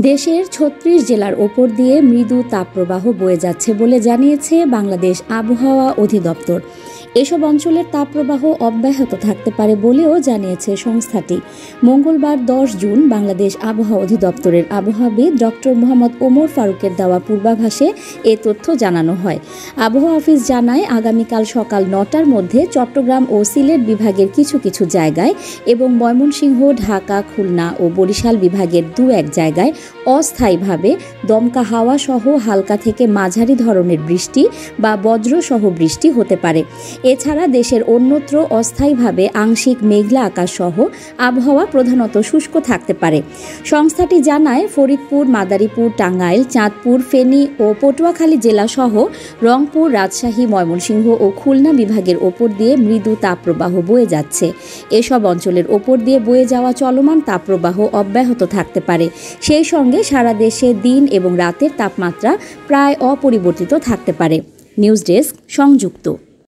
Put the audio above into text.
দেশের ৩৬ জেলার ওপর দিয়ে মৃদু তাপপ্রবাহ বয়ে যাচ্ছে বলে জানিয়েছে বাংলাদেশ আবহাওয়া অধিদপ্তর। এসব অঞ্চলের তাপপ্রবাহ অব্যাহত থাকতে পারে বলেও জানিয়েছে সংস্থাটি। মঙ্গলবার ১০ জুন বাংলাদেশ আবহাওয়া অধিদপ্তরের আবহাওয়াবিদ ডক্টর মোহাম্মদ ওমর ফারুকের দেওয়া পূর্বাভাসে এ তথ্য জানানো হয়। আবহাওয়া অফিস জানায়, আগামীকাল সকাল ৯টার মধ্যে চট্টগ্রাম ও সিলেট বিভাগের কিছু কিছু জায়গায় এবং ময়মনসিংহ, ঢাকা, খুলনা ও বরিশাল বিভাগের দু-এক জায়গায় অস্থায়ীভাবে দমকা হাওয়া সহ হালকা থেকে মাঝারি ধরনের বৃষ্টি বা বজ্রসহ বৃষ্টি হতে পারে। এছাড়া দেশের অন্যত্র অস্থায়ীভাবে আংশিক মেঘলা আকাশ সহ আবহাওয়া প্রধানত শুষ্ক থাকতে পারে। সংস্থাটি জানায়, ফরিদপুর, মাদারীপুর, টাঙ্গাইল, চাঁদপুর, ফেনী ও পটুয়াখালী জেলাসহ রংপুর, রাজশাহী, ময়মনসিংহ ও খুলনা বিভাগের ওপর দিয়ে মৃদু তাপপ্রবাহ বয়ে যাচ্ছে। এসব অঞ্চলের ওপর দিয়ে বয়ে যাওয়া চলমান তাপপ্রবাহ অব্যাহত থাকতে পারে। সেই সঙ্গে সারা দেশে দিন এবং রাতের তাপমাত্রা প্রায় অপরিবর্তিত থাকতে পারে। নিউজ ডেস্ক, সংযুক্ত।